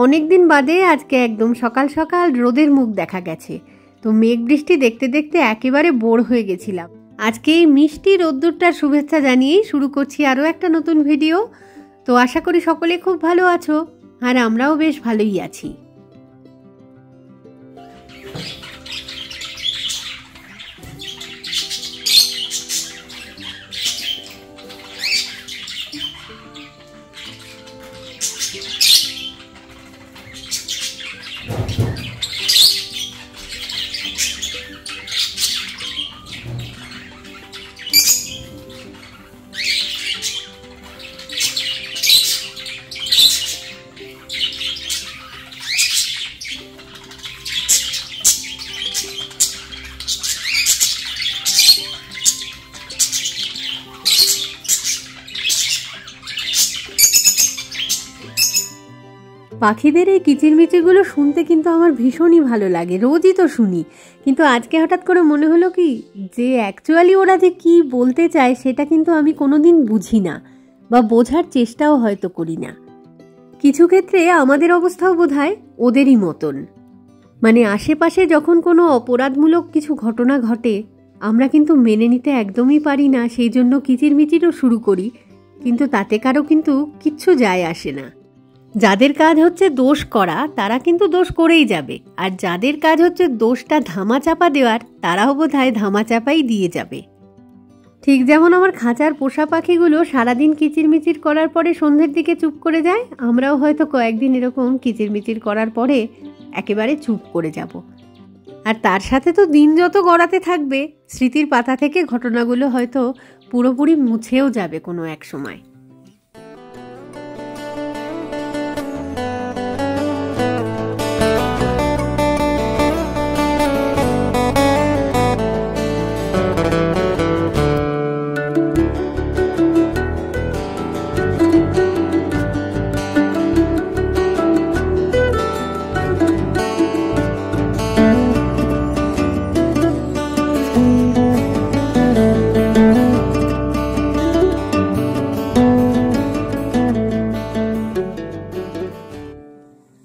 অনেকদিন বাদে আজকে একদম সকাল সকাল রোদের মুখ দেখা গেছে। তো মেঘ বৃষ্টি দেখতে দেখতে একেবারে বোর হয়ে গেছিলাম। আজকে এই মিষ্টি রোদ্দুরটার শুভেচ্ছা জানিয়েই শুরু করছি আরও একটা নতুন ভিডিও। তো আশা করি সকলে খুব ভালো আছো, আর আমরাও বেশ ভালোই আছি। পাখিদের এই কিচিরমিচিরগুলো শুনতে কিন্তু আমার ভীষণই ভালো লাগে, রোজই তো শুনি। কিন্তু আজকে হঠাৎ করে মনে হলো কি যে অ্যাকচুয়ালি ওরা যে কী বলতে চায় সেটা কিন্তু আমি কোনোদিন বুঝি না, বা বোঝার চেষ্টাও হয়তো করি না। কিছু ক্ষেত্রে আমাদের অবস্থাও বোধহয় ওদেরই মতন। মানে আশেপাশে যখন কোনো অপরাধমূলক কিছু ঘটনা ঘটে আমরা কিন্তু মেনে নিতে একদমই পারি না, সেই জন্য কিচিরমিচিরও শুরু করি। কিন্তু তাতে কারো কিন্তু কিচ্ছু যায় আসে না। যাদের কাজ হচ্ছে দোষ করা তারা কিন্তু দোষ করেই যাবে, আর যাদের কাজ হচ্ছে দোষটা ধামাচাপা দেওয়ার তারাও বোধহয় ধামাচাপাই দিয়ে যাবে। ঠিক যেমন আমার খাঁচার পোষা পাখিগুলো সারাদিন কিচিরমিচির করার পরে সন্ধ্যের দিকে চুপ করে যায়, আমরাও হয়তো কয়েকদিন এরকম কিচিরমিচির করার পরে একেবারে চুপ করে যাব। আর তার সাথে তো দিন যত গড়াতে থাকবে স্মৃতির পাতা থেকে ঘটনাগুলো হয়তো পুরোপুরি মুছেও যাবে কোনো এক সময়।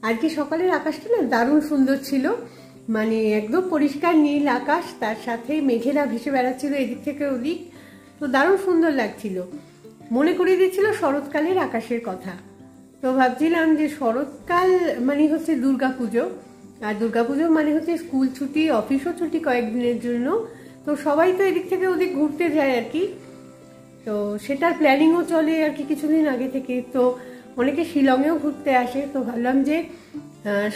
আজকে সকালের আকাশটা না দারুণ সুন্দর ছিল, মানে একদম পরিষ্কার নীল আকাশ, তার সাথে মেঘেরা ভেসে বেড়াচ্ছিল এদিক থেকে ওদিক। তো দারুণ সুন্দর লাগছিল, মনে করিয়ে দিচ্ছিল শরৎকালের আকাশের কথা। তো ভাবছিলাম যে শরৎকাল মানে হচ্ছে দুর্গাপুজো, আর দুর্গাপুজো মানে হচ্ছে স্কুল ছুটি, অফিসও ছুটি কয়েকদিনের জন্য। তো সবাই তো এদিক থেকে ওদিক ঘুরতে যায় আর কি। তো সেটার প্ল্যানিংও চলে আর কি কিছুদিন আগে থেকে। তো অনেকে শিলংয়েও ঘুরতে আসে। তো ভাবলাম যে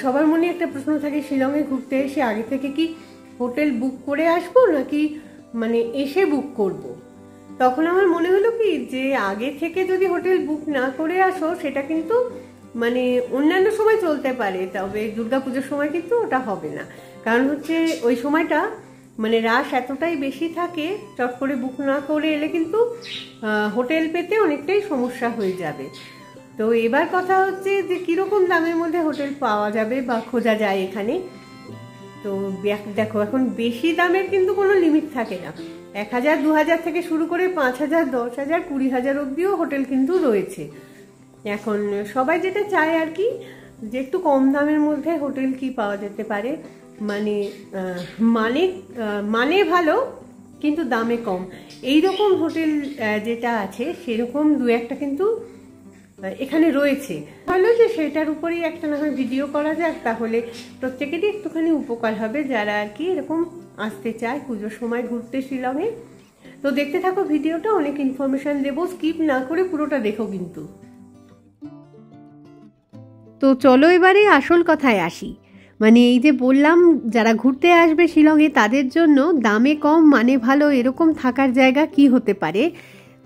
সবার মনে একটা প্রশ্ন থাকে, শিলংয়ে ঘুরতে এসে আগে থেকে কি হোটেল বুক করে আসবো নাকি মানে এসে বুক করব। তখন আমার মনে হলো কি যে আগে থেকে যদি হোটেল বুক না করে আসো সেটা কিন্তু মানে অন্যান্য সময় চলতে পারে, তবে দুর্গাপুজোর সময় কিন্তু ওটা হবে না। কারণ হচ্ছে ওই সময়টা মানে রাশ এতটাই বেশি থাকে, চট করে বুক না করে এলে কিন্তু হোটেল পেতে অনেকটাই সমস্যা হয়ে যাবে। তো এবার কথা হচ্ছে যে কীরকম দামের মধ্যে হোটেল পাওয়া যাবে বা খোঁজা যায় এখানে। তো দেখো এখন বেশি দামের কিন্তু কোনো লিমিট থাকে না, 1000, 2000 থেকে শুরু করে 5000, 10,000, 20,000 অবধিও হোটেল কিন্তু রয়েছে। এখন সবাই যেটা চায় আর কি যে একটু কম দামের মধ্যে হোটেল কি পাওয়া যেতে পারে, মানে মানে ভালো কিন্তু দামে কম, এই রকম হোটেল যেটা আছে সেরকম দু একটা কিন্তু এখানে রয়েছে। ভালো যে সেটার উপরেই একটা না হয় ভিডিও করা যাক, তাহলে প্রত্যেকেরই একটুখানি উপকার হবে যারা আর কি এরকম আসতে চায় পুজোর সময় ঘুরতে শিলংয়ে। তো দেখতে থাকো ভিডিওটা, অনেক ইনফরমেশন দেবো, স্কিপ না করে পুরোটা দেখো কিন্তু। তো চলো এবারে আসল কথায় আসি। মানে এই যে বললাম যারা ঘুরতে আসবে শিলংয়ে তাদের জন্য দামে কম মানে ভালো এরকম থাকার জায়গা কি হতে পারে।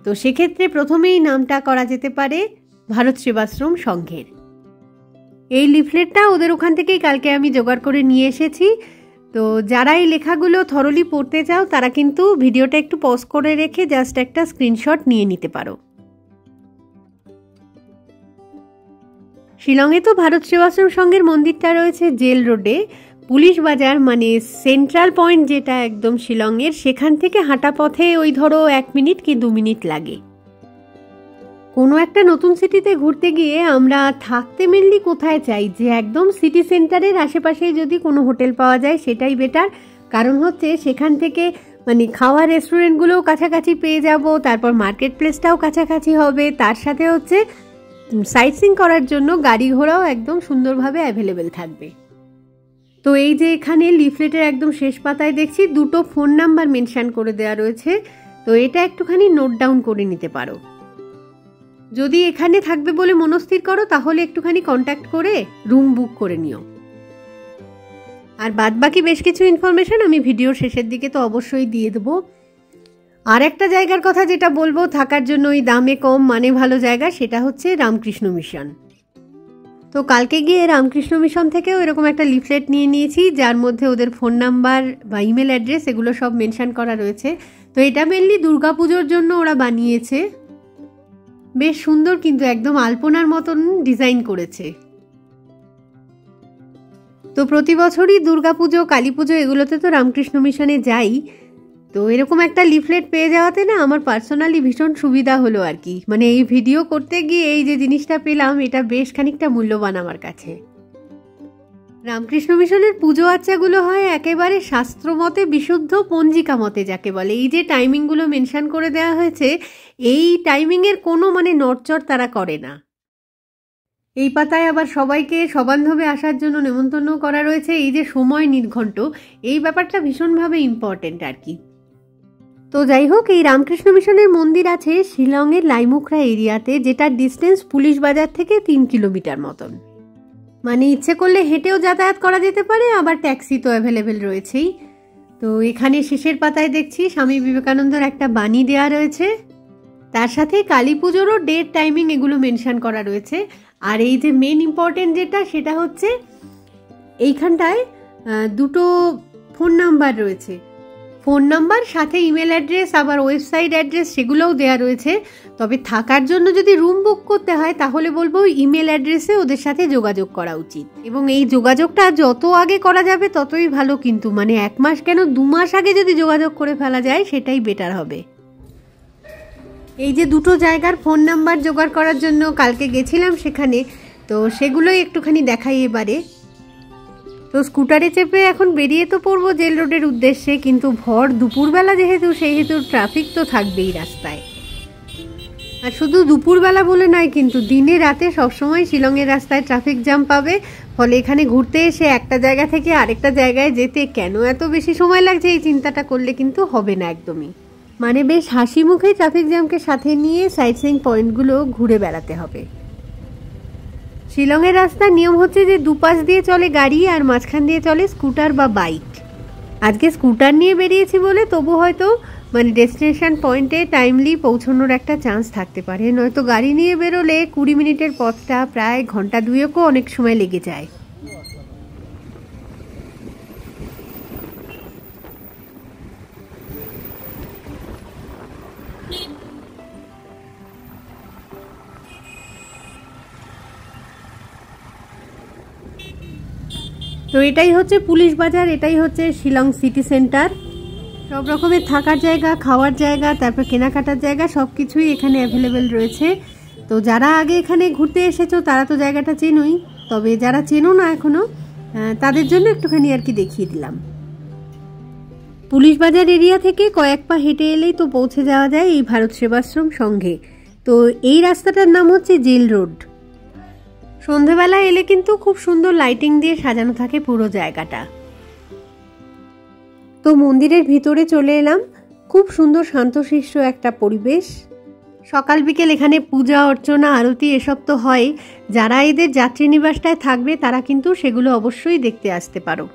তো সেক্ষেত্রে প্রথমেই নামটা করা যেতে পারে ভারত সেবাশ্রম সংঘের। এই লিফলেটটা ওদের ওখান থেকেই কালকে আমি জোগাড় করে নিয়ে এসেছি। তো যারা এই লেখাগুলো থরলি পড়তে চাও তারা কিন্তু ভিডিওটা একটু পজ করে রেখে জাস্ট একটা স্ক্রিনশট নিয়ে নিতে পারো। শিলংয়ে তো ভারত সেবাশ্রম সংঘের মন্দিরটা রয়েছে জেল রোডে, পুলিশ বাজার মানে সেন্ট্রাল পয়েন্ট যেটা একদম শিলংয়ের, সেখান থেকে হাঁটা পথে ওই ধরো 1 মিনিট কি 2 মিনিট লাগে। কোনো একটা নতুন সিটিতে ঘুরতে গিয়ে আমরা থাকতে মেনলি কোথায় চাই, যে একদম সিটি সেন্টারের আশেপাশে যদি কোনো হোটেল পাওয়া যায় সেটাই বেটার। কারণ হচ্ছে সেখান থেকে মানে খাওয়ার রেস্টুরেন্টগুলোও কাছাকাছি পেয়ে যাব, তারপর মার্কেট প্লেসটাও কাছাকাছি হবে, তার সাথে হচ্ছে সাইট সিইং করার জন্য গাড়ি ঘোড়াও একদম সুন্দরভাবে অ্যাভেলেবেল থাকবে। তো এই যে এখানে লিফলেটের একদম শেষ পাতায় দেখছি 2টো ফোন নাম্বার মেনশন করে দেওয়া রয়েছে, তো এটা একটুখানি নোট ডাউন করে নিতে পারো। যদি এখানে থাকবে বলে মনস্থির করো তাহলে একটুখানি কন্ট্যাক্ট করে রুম বুক করে নিও। আর বাদ বাকি বেশ কিছু ইনফরমেশন আমি ভিডিওর শেষের দিকে তো অবশ্যই দিয়ে দেবো। আর একটা জায়গার কথা যেটা বলবো থাকার জন্য ওই দামে কম মানে ভালো জায়গা, সেটা হচ্ছে রামকৃষ্ণ মিশন। তো কালকে গিয়ে রামকৃষ্ণ মিশন থেকেও এরকম একটা লিফলেট নিয়ে নিয়েছি, যার মধ্যে ওদের ফোন নাম্বার বা ইমেল অ্যাড্রেস এগুলো সব মেনশন করা রয়েছে। তো এটা মেনলি দুর্গাপুজোর জন্য ওরা বানিয়েছে, বেশ সুন্দর কিন্তু একদম আলপনার মতন ডিজাইন করেছে। তো প্রতি বছরই দুর্গাপুজো, কালী পুজো এগুলোতে তো রামকৃষ্ণ মিশনে যাই, তো এরকম একটা লিফলেট পেয়ে যাওয়াতে না আমার পার্সোনালি ভীষণ সুবিধা হলো আর কি। মানে এই ভিডিও করতে গিয়ে এই যে জিনিসটা পেলাম এটা বেশ খানিকটা মূল্যবান আমার কাছে। রামকৃষ্ণ মিশনের পুজো আচ্চাগুলো হয় একেবারে শাস্ত্র মতে বিশুদ্ধ পঞ্জিকা মতে যাকে বলে। এই যে টাইমিংগুলো মেনশন করে দেওয়া হয়েছে, এই টাইমিংয়ের কোনো মানে নড়চড় তারা করে না। এই পাতায় আবার সবাইকে সবান্ধবে আসার জন্য নেমন্তন্ন করা রয়েছে। এই যে সময় নির্ঘণ্ট, এই ব্যাপারটা ভীষণভাবে ইম্পর্টেন্ট আর কি। তো যাই হোক, এই রামকৃষ্ণ মিশনের মন্দির আছে শিলংয়ের লাইমুখরা এরিয়াতে, যেটার ডিস্টেন্স পুলিশ বাজার থেকে 3 কিলোমিটার মতন। মানে ইচ্ছে করলে হেঁটেও যাতায়াত করা যেতে পারে, আবার ট্যাক্সি তো অ্যাভেলেবেল রয়েছেই। তো এখানে শেষের পাতায় দেখছি স্বামী বিবেকানন্দর একটা বাণী দেওয়া রয়েছে, তার সাথে কালী পুজোরও ডেট টাইমিং এগুলো মেনশন করা রয়েছে। আর এই যে মেন ইম্পর্টেন্ট যেটা, সেটা হচ্ছে এইখানটায় 2টো ফোন নাম্বার রয়েছে। ফোন নাম্বার সাথে ইমেল অ্যাড্রেস, আবার ওয়েবসাইট অ্যাড্রেস সেগুলোও দেওয়া রয়েছে। তবে থাকার জন্য যদি রুম বুক করতে হয় তাহলে বলবো ইমেল অ্যাড্রেসে ওদের সাথে যোগাযোগ করা উচিত, এবং এই যোগাযোগটা যত আগে করা যাবে ততই ভালো। কিন্তু মানে 1 মাস কেন 2 মাস আগে যদি যোগাযোগ করে ফেলা যায় সেটাই বেটার হবে। এই যে 2টো জায়গার ফোন নাম্বার জোগাড় করার জন্য কালকে গেছিলাম সেখানে, তো সেগুলোই একটুখানি দেখাই এবারে। তো স্কুটারে চেপে এখন বেরিয়ে তো পড়বো জেল রোডের উদ্দেশ্যে, কিন্তু ভর দুপুরবেলা যেহেতু সেহেতু ট্রাফিক তো থাকবেই রাস্তায়। আর শুধু দুপুরবেলা বলে নয়, কিন্তু দিনে রাতে সবসময় শিলংয়ের রাস্তায় ট্রাফিক জ্যাম পাবে। ফলে এখানে ঘুরতে এসে একটা জায়গা থেকে আরেকটা জায়গায় যেতে কেন এত বেশি সময় লাগছে এই চিন্তাটা করলে কিন্তু হবে না একদমই। মানে বেশ হাসি মুখে ট্রাফিক জ্যামকে সাথে নিয়ে সাইট সিইং পয়েন্টগুলো ঘুরে বেড়াতে হবে। শিলংয়ের রাস্তার নিয়ম হচ্ছে যে দুপাশ দিয়ে চলে গাড়ি আর মাঝখান দিয়ে চলে স্কুটার বা বাইক। আজকে স্কুটার নিয়ে বেরিয়েছি বলে তবু হয়তো মানে ডেস্টিনেশন পয়েন্টে টাইমলি পৌঁছানোর একটা চান্স থাকতে পারে, নয়তো গাড়ি নিয়ে বেরোলে 20 মিনিটের পথটা প্রায় ঘন্টা 2ও অনেক সময় লেগে যায়। তো এটাই হচ্ছে পুলিশ বাজার, এটাই হচ্ছে শিলং সিটি সেন্টার। সব রকমের থাকার জায়গা, খাওয়ার জায়গা, তারপর কেনাকাটার জায়গা সব কিছুই এখানে অ্যাভেলেবেল রয়েছে। তো যারা আগে এখানে ঘুরতে এসেছো তারা তো জায়গাটা চেনোই, তবে যারা চেনো না এখনো তাদের জন্য একটুখানি আর কি দেখিয়ে দিলাম। পুলিশ বাজার এরিয়া থেকে কয়েক পা হেঁটে এলেই তো পৌঁছে যাওয়া যায় এই ভারত সেবাশ্রম সংঘে। তো এই রাস্তাটার নাম হচ্ছে জেল রোড। সন্ধেবেলা এলে কিন্তু খুব সুন্দর লাইটিং দিয়ে সাজানো থাকে পুরো জায়গাটা। তো মন্দিরের ভিতরে চলে এলাম, খুব সুন্দর শান্তশিষ্ট একটা পরিবেশ। সকাল বিকেল এখানে পূজা অর্চনা আরতি এসব তো হয়। যারা এদের যাত্রী নিবাসটায় থাকবে তারা কিন্তু সেগুলো অবশ্যই দেখতে আসতে পারো।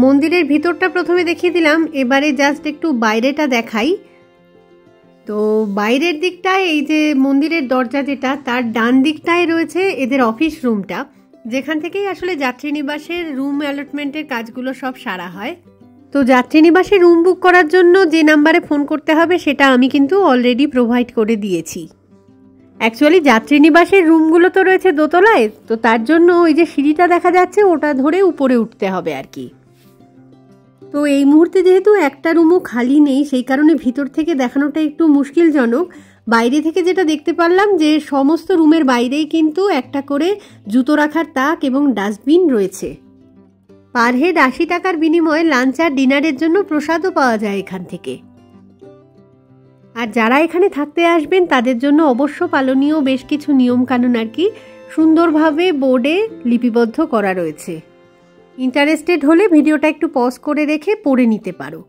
মন্দিরের ভিতরটা প্রথমে দেখিয়ে দিলাম, এবারে জাস্ট একটু বাইরেটা দেখাই। তো বাইরের দিকটায় এই যে মন্দিরের দরজা যেটা, তার ডান দিকটায় রয়েছে এদের অফিস রুমটা, যেখান থেকেই আসলে যাত্রী নিবাসের রুম অ্যালটমেন্টের কাজগুলো সব সারা হয়। তো যাত্রী নিবাসে রুম বুক করার জন্য যে নাম্বারে ফোন করতে হবে সেটা আমি কিন্তু অলরেডি প্রোভাইড করে দিয়েছি। অ্যাকচুয়ালি যাত্রী নিবাসের রুমগুলো তো রয়েছে দোতলায়, তো তার জন্য ওই যে সিঁড়িটা দেখা যাচ্ছে ওটা ধরে উপরে উঠতে হবে আর কি। তো এই মুহূর্তে যেহেতু একটা রুমও খালি নেই, সেই কারণে ভিতর থেকে দেখানোটা একটু মুশকিলজনক। বাইরে থেকে যেটা দেখতে পারলাম যে সমস্ত রুমের বাইরেই কিন্তু একটা করে জুতো রাখার তাক এবং ডাস্টবিন রয়েছে। পার হেড 80 টাকার বিনিময়ে লাঞ্চ আর ডিনারের জন্য প্রসাদও পাওয়া যায় এখান থেকে। আর যারা এখানে থাকতে আসবেন তাদের জন্য অবশ্য পালনীয় বেশ কিছু নিয়মকানুন আর কি সুন্দরভাবে বোর্ডে লিপিবদ্ধ করা রয়েছে। ইন্টারেস্টেড হলে ভিডিওটা একটু পজ করে রেখে পড়ে নিতে পারো।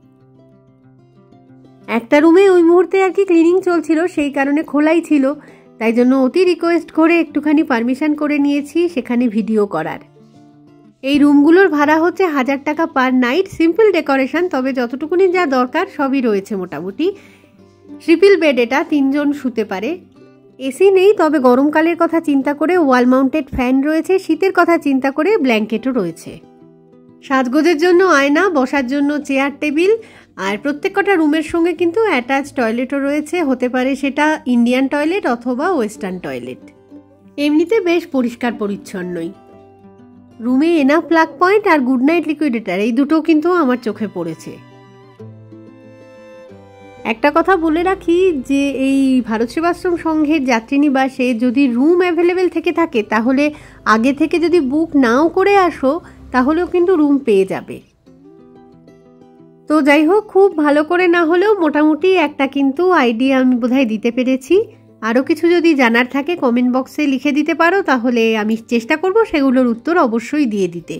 একটা রুমে ওই মুহূর্তে আর কি ক্লিনিং চলছিল, সেই কারণে খোলাই ছিল, তাই জন্য অতি রিকোয়েস্ট করে একটুখানি পারমিশন করে নিয়েছি সেখানে ভিডিও করার। এই রুমগুলোর ভাড়া হচ্ছে 1000 টাকা পার নাইট। সিম্পল ডেকোরেশন, তবে যতটুকুনি যা দরকার সবই রয়েছে মোটামুটি। ট্রিপল বেড, এটা 3 জন শুতে পারে। এসি নেই, তবে গরমকালের কথা চিন্তা করে ওয়াল মাউন্টেড ফ্যান রয়েছে, শীতের কথা চিন্তা করে ব্ল্যাঙ্কেটও রয়েছে। সাজগোজের জন্য আয়না, বসার জন্য চেয়ার টেবিল, আর প্রত্যেকটা রুমের সঙ্গে কিন্তু অ্যাটাচ টয়লেটও রয়েছে। হতে পারে সেটা ইন্ডিয়ান টয়লেট অথবা ওয়েস্টার্ন টয়লেট। এমনিতে বেশ পরিষ্কার পরিচ্ছন্নই। রুমে এনাফ প্লাগ পয়েন্ট আর গুড নাইট লিকুইডেটার, এই দুটো কিন্তু আমার চোখে পড়েছে। একটা কথা বলে রাখি যে এই ভারত সেবাশ্রম সংঘের যাত্রী নিবাসে যদি রুম অ্যাভেলেবেল থেকে থাকে তাহলে আগে থেকে যদি বুক নাও করে আসো তাহলেও কিন্তু রুম পেয়ে যাবে। তো যাই হোক, খুব ভালো করে না হলেও মোটামুটি একটা কিন্তু আইডিয়া আমি বোধহয় দিতে পেরেছি। আরও কিছু যদি জানার থাকে কমেন্ট বক্সে লিখে দিতে পারো, তাহলে আমি চেষ্টা করব সেগুলোর উত্তর অবশ্যই দিয়ে দিতে।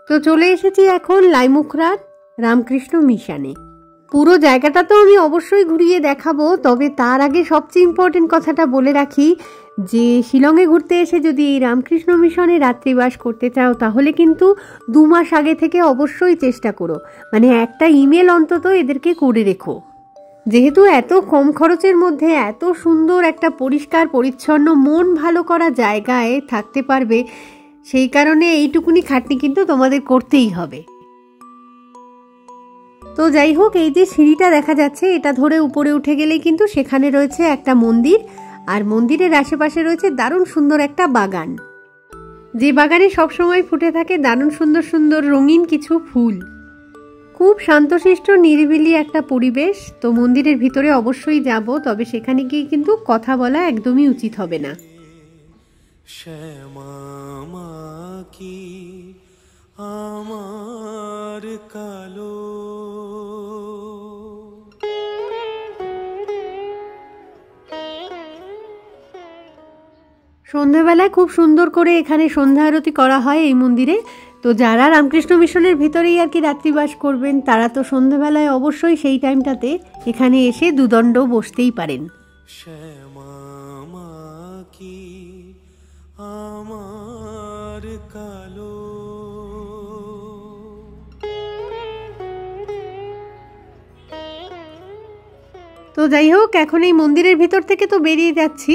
তো চলে এসেছি এখন লাইমুখরার রামকৃষ্ণ মিশনে। পুরো জায়গাটা তো আমি অবশ্যই ঘুরিয়ে দেখাবো, তবে তার আগে সবচেয়ে ইম্পর্টেন্ট কথাটা বলে রাখি যে শিলংয়ে ঘুরতে এসে যদি এই রামকৃষ্ণ মিশনে রাত্রিবাস করতে চাও তাহলে কিন্তু 2 মাস আগে থেকে অবশ্যই চেষ্টা করো, মানে একটা ইমেল অন্তত এদেরকে করে রেখো। যেহেতু এত কম খরচের মধ্যে এত সুন্দর একটা পরিষ্কার পরিচ্ছন্ন মন ভালো করা জায়গায় থাকতে পারবে, সেই কারণে এইটুকুনি খাটনি কিন্তু তোমাদের করতেই হবে। তো যাই হোক, এই যে সিঁড়িটা দেখা যাচ্ছে এটা ধরে উপরে উঠে গেলেই কিন্তু সেখানে রয়েছে একটা মন্দির, আর মন্দিরের আশেপাশে রয়েছে দারুণ সুন্দর একটা বাগান, যে বাগানে সবসময় ফুটে থাকে দারুণ সুন্দর সুন্দর রঙিন কিছু ফুল। খুব শান্তশিষ্ট নিরিবিলি একটা পরিবেশ। তো মন্দিরের ভিতরে অবশ্যই যাব, তবে সেখানে গিয়ে কিন্তু কথা বলা একদমই উচিত হবে না। শ্যামা কি আমার কালো সন্ধ্যাবেলায় খুব সুন্দর করে এখানে সন্ধ্যা আরতি করা হয় এই মন্দিরে। তো যারা রামকৃষ্ণ মিশনের ভিতরেই আর কি রাত্রিবাস করবেন তারা তো সন্ধ্যাবেলায় অবশ্যই সেই টাইমটাতে এখানে এসে দুদণ্ড বসতেই পারেন। শ্যামা কি আমার কালো তো যাই হোক, এখন এই মন্দিরের ভিতর থেকে তো বেরিয়ে যাচ্ছি,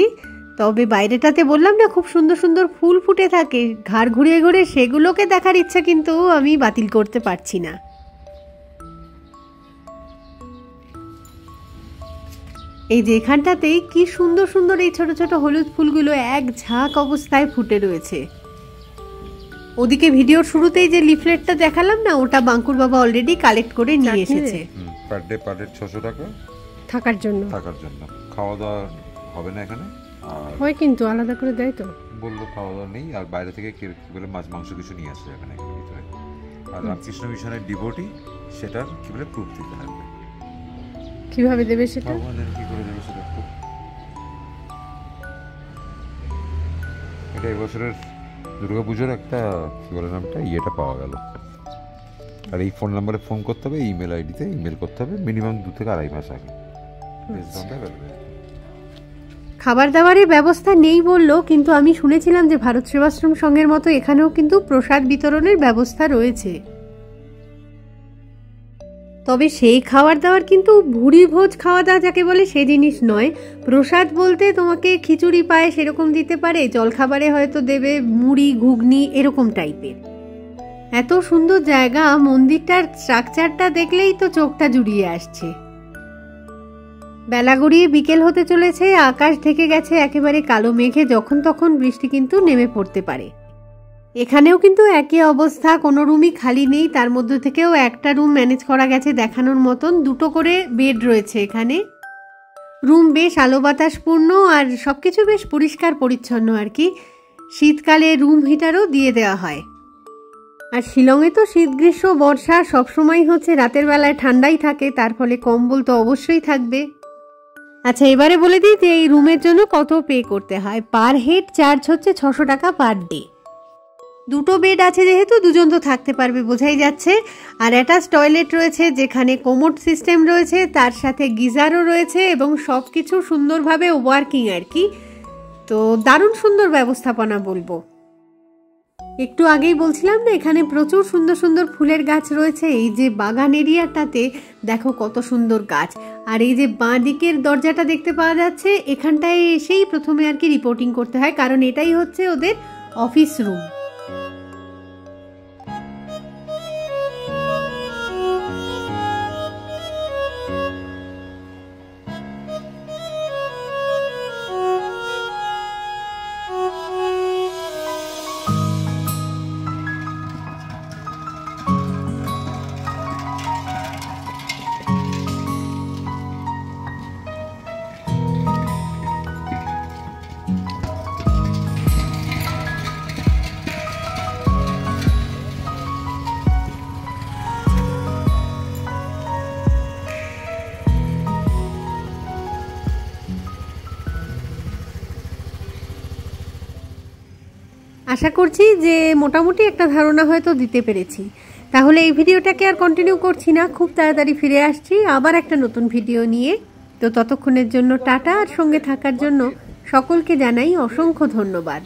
তবে বাইরেটাতে বললাম না খুব সুন্দর সুন্দর ফুল ফুটে থাকে, ঘাড় ঘুরিয়ে ঘুরে সেগুলোকে দেখার ইচ্ছা কিন্তু আমি বাতিল করতে পারছি না। এই যে এখানটাতেই কি সুন্দর সুন্দর এই ছোট ছোট হলুদ ফুলগুলো এক ঝাঁক অবস্থায় ফুটে রয়েছে। ওদিকে ভিডিওর শুরুতেই যে লিফলেটটা দেখালাম না, ওটা বাঙ্কুর বাবা অলরেডি কালেক্ট করে নিয়ে এসেছে। পার ডে 600 টাকা থাকার জন্য। খাওয়া দাওয়া হবে না এখানে, হয় কিন্তু আলাদা করে দেয় তো বললো খাওয়া দাওয়া নেই, আর বাইরে থেকে কি বলে মাছ মাংস কিছু নিয়ে আসে এখানে ভিতরে। আর রামকৃষ্ণ মিশনের ডিভোটি সেটার কি বলে প্রুফ দিতে হবে। কিভাবে দেবে সেটা? ভগবানের কি করে দেবে সেটা প্রুফ। এটা এবছরের দুর্গাপুজোর একটা কি বলে নামটা ইয়েটা পাওয়া গেল। আর এই ফোন নাম্বারে ফোন করতে হবে, ইমেল আইডিতে ইমেল করতে হবে মিনিমাম 2 থেকে 2.5 মাস আগে। খাবার দাবারের ব্যবস্থা নেই বললো, কিন্তু আমি শুনেছিলাম যে ভারত সেবাশ্রম সংঘের মতো এখানেও কিন্তু প্রসাদ বিতরণের ব্যবস্থা রয়েছে। তবে সেই খাবার দাবার কিন্তু ভুরি ভোজ খাওয়া দাওয়া যাকে বলে সে জিনিস নয়। প্রসাদ বলতে তোমাকে খিচুড়ি পায়ে সেরকম দিতে পারে, জলখাবারে হয়তো দেবে মুড়ি ঘুগনি এরকম টাইপের। এত সুন্দর জায়গা, মন্দিরটার স্ট্রাকচারটা দেখলেই তো চোখটা জুড়িয়ে আসছে। বেলা গড়িয়ে বিকেল হতে চলেছে, আকাশ ঢেকে গেছে একেবারে কালো মেঘে, যখন তখন বৃষ্টি কিন্তু নেমে পড়তে পারে। এখানেও কিন্তু একই অবস্থা, কোনো রুমই খালি নেই, তার মধ্যে থেকেও একটা রুম ম্যানেজ করা গেছে দেখানোর মতন। 2টো করে বেড রয়েছে এখানে। রুম বেশ আলো বাতাসপূর্ণ আর সবকিছু বেশ পরিষ্কার পরিচ্ছন্ন আর কি। শীতকালে রুম হিটারও দিয়ে দেওয়া হয়। আর শিলংয়ে তো শীত গ্রীষ্ম বর্ষা সবসময় হচ্ছে, রাতের বেলায় ঠান্ডাই থাকে, তার ফলে কম্বল তো অবশ্যই থাকবে। আচ্ছা, এবারে বলে দিই যে এই রুমের জন্য কত পে করতে হয়। পার হেড চার্জ হচ্ছে 600 টাকা পার ডে। 2টো বেড আছে যেহেতু 2জন তো থাকতে পারবে বোঝাই যাচ্ছে। আর অ্যাটাচ টয়লেট রয়েছে যেখানে কোমোড সিস্টেম রয়েছে, তার সাথে গিজারও রয়েছে এবং সব কিছু সুন্দরভাবে ওয়ার্কিং আর কি। তো দারুণ সুন্দর ব্যবস্থাপনা বলবো। একটু আগেই বলছিলাম না এখানে প্রচুর সুন্দর সুন্দর ফুলের গাছ রয়েছে। এই যে বাগান এরিয়াটাতে দেখো কত সুন্দর গাছ। আর এই যে বাঁ দিকের দরজাটা দেখতে পাওয়া যাচ্ছে, এখানটায় এসেই প্রথমে আর কি রিপোর্টিং করতে হয়, কারণ এটাই হচ্ছে ওদের অফিস রুম। আশা করছি যে মোটামুটি একটা ধারণা হয়তো দিতে পেরেছি। তাহলে এই ভিডিওটাকে আর কন্টিনিউ করছি না, খুব তাড়াতাড়ি ফিরে আসছি আবার একটা নতুন ভিডিও নিয়ে। তো ততক্ষণের জন্য টাটা, আর সঙ্গে থাকার জন্য সকলকে জানাই অসংখ্য ধন্যবাদ।